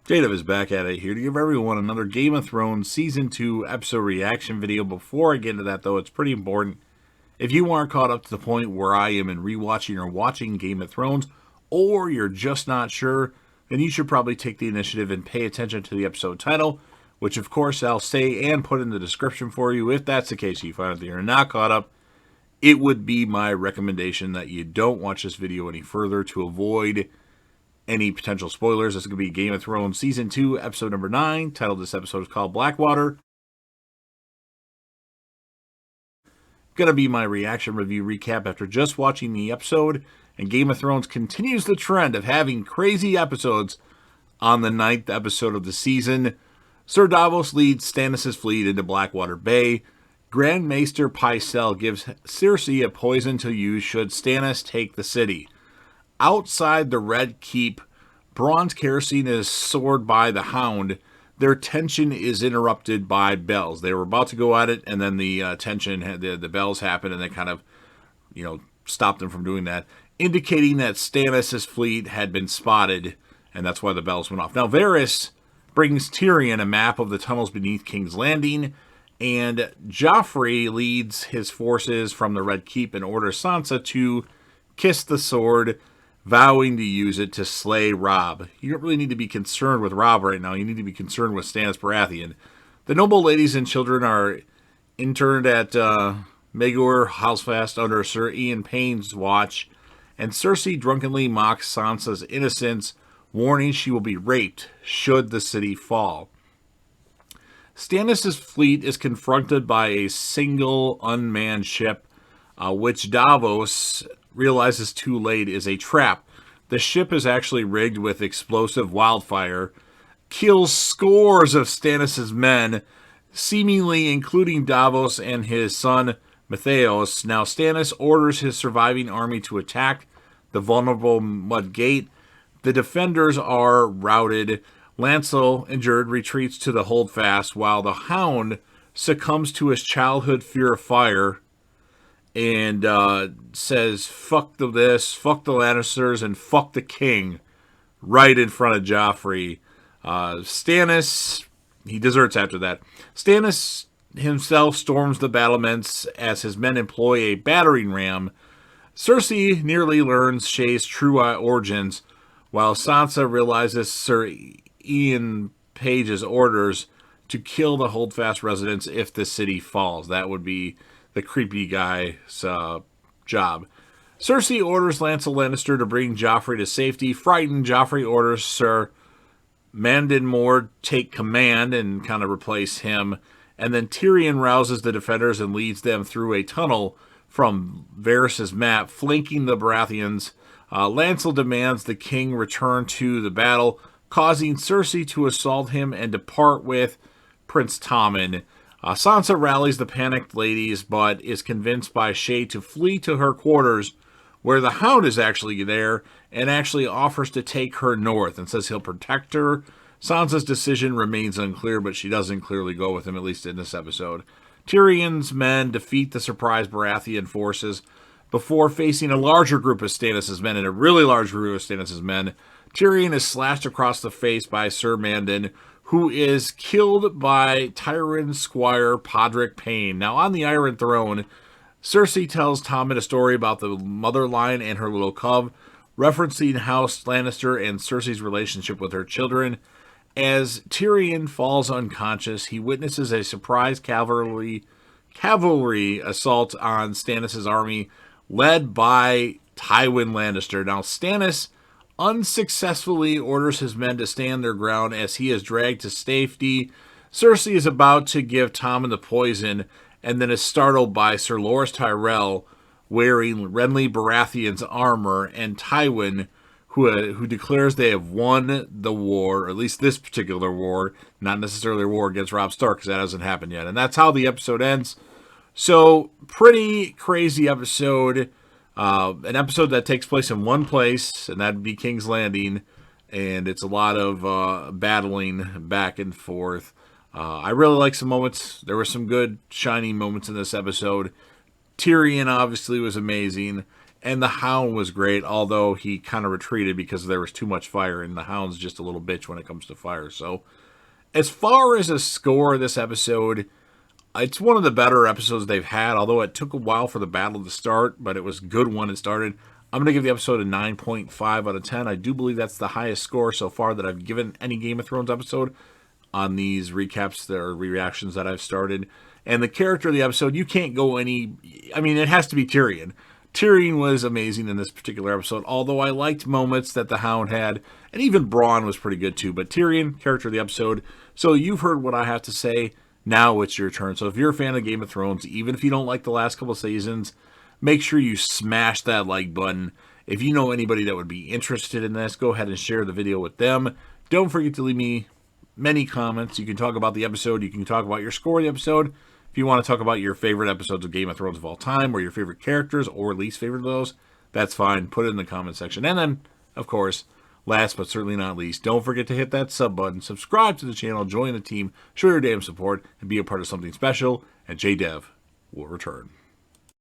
Jada is back at it here to give everyone another Game of Thrones Season 2 episode reaction video. Before I get into that, though, it's pretty important. If you aren't caught up to the point where I am in rewatching or watching Game of Thrones, or you're just not sure, then you should probably take the initiative and pay attention to the episode title, which of course I'll say and put in the description for you. If that's the case, you find out that you're not caught up, it would be my recommendation that you don't watch this video any further to avoid any potential spoilers. This is going to be Game of Thrones Season 2, Episode number 9. Title of this episode is called Blackwater. Going to be my reaction review recap after just watching the episode. And Game of Thrones continues the trend of having crazy episodes on the 9th episode of the season. Sir Davos leads Stannis' fleet into Blackwater Bay. Grand Maester Pycelle gives Cersei a poison to use should Stannis take the city. Outside the Red Keep, Bronze Kerosene is soared by the Hound. Their tension is interrupted by bells. They were about to go at it, and then the the bells happened, and they kind of, stopped them from doing that, indicating that Stannis' fleet had been spotted, and that's why the bells went off. Now, Varys brings Tyrion a map of the tunnels beneath King's Landing, and Joffrey leads his forces from the Red Keep and orders Sansa to kiss the sword, vowing to use it to slay Robb. You don't really need to be concerned with Robb right now. You need to be concerned with Stannis Baratheon. The noble ladies and children are interned at Megor Housefast under Sir Ian Payne's watch, and Cersei drunkenly mocks Sansa's innocence, warning she will be raped should the city fall. Stannis' fleet is confronted by a single unmanned ship, which Davos realizes too late is a trap. The ship is actually rigged with explosive wildfire, kills scores of Stannis' men, seemingly including Davos and his son Matheos. Now Stannis orders his surviving army to attack the vulnerable Mud Gate. The defenders are routed. Lancel, injured, retreats to the holdfast, while the Hound succumbs to his childhood fear of fire and says, fuck this, fuck the Lannisters, and fuck the king, right in front of Joffrey. Stannis, he deserts after that. Stannis himself storms the battlements as his men employ a battering ram. Cersei nearly learns Shae's true origins, while Sansa realizes Sir Ian Page's orders to kill the Holdfast residents if the city falls. That would be the creepy guy's job. Cersei orders Lancel Lannister to bring Joffrey to safety. Frightened, Joffrey orders Sir Mandon Moore take command and kind of replace him. And then Tyrion rouses the defenders and leads them through a tunnel from Varys' map, flanking the Baratheons. Lancel demands the king return to the battle, causing Cersei to assault him and depart with Prince Tommen. Sansa rallies the panicked ladies, but is convinced by Shae to flee to her quarters, where the Hound is actually there, and actually offers to take her north, and says he'll protect her. Sansa's decision remains unclear, but she doesn't clearly go with him, at least in this episode. Tyrion's men defeat the surprised Baratheon forces before facing a larger group of Stannis' men, and a really large group of Stannis' men. Tyrion is slashed across the face by Sir Mandon, who is killed by Tyrion's squire Podrick Payne. Now, on the Iron Throne, Cersei tells Tommen a story about the mother lion and her little cub, referencing House Lannister and Cersei's relationship with her children. As Tyrion falls unconscious, he witnesses a surprise cavalry assault on Stannis' army, led by Tywin Lannister. Now, Stannis unsuccessfully orders his men to stand their ground as he is dragged to safety. Cersei is about to give Tommen the poison, and then is startled by Sir Loras Tyrell wearing Renly Baratheon's armor, and Tywin, who declares they have won the war, or at least this particular war, not necessarily a war against Robb Stark, because that hasn't happened yet. And that's how the episode ends. So, pretty crazy episode. An episode that takes place in one place, and that'd be King's Landing, and it's a lot of battling back and forth. I really like some moments. There were some good, shiny moments in this episode. Tyrion obviously was amazing, And the Hound was great, although he kind of retreated because there was too much fire, and the Hound's just a little bitch when it comes to fire. So, as far as a score of this episode, it's one of the better episodes they've had, although it took a while for the battle to start, but it was good when it started. I'm going to give the episode a 9.5 out of 10. I do believe that's the highest score so far that I've given any Game of Thrones episode on these recaps or reactions that I've started. And the character of the episode, you can't go any... I mean, it has to be Tyrion. Tyrion was amazing in this particular episode, although I liked moments that the Hound had, and even Bronn was pretty good too. But Tyrion, character of the episode. So you've heard what I have to say. Now it's your turn. So if you're a fan of Game of Thrones, even if you don't like the last couple seasons, make sure you smash that like button. If you know anybody that would be interested in this, go ahead and share the video with them. Don't forget to leave me many comments. You can talk about the episode. You can talk about your score of the episode. If you want to talk about your favorite episodes of Game of Thrones of all time, or your favorite characters, or least favorite of those, that's fine. Put it in the comment section. And then, of course, last but certainly not least, don't forget to hit that sub button, subscribe to the channel, join the team, show your damn support, and be a part of something special, and JDev will return.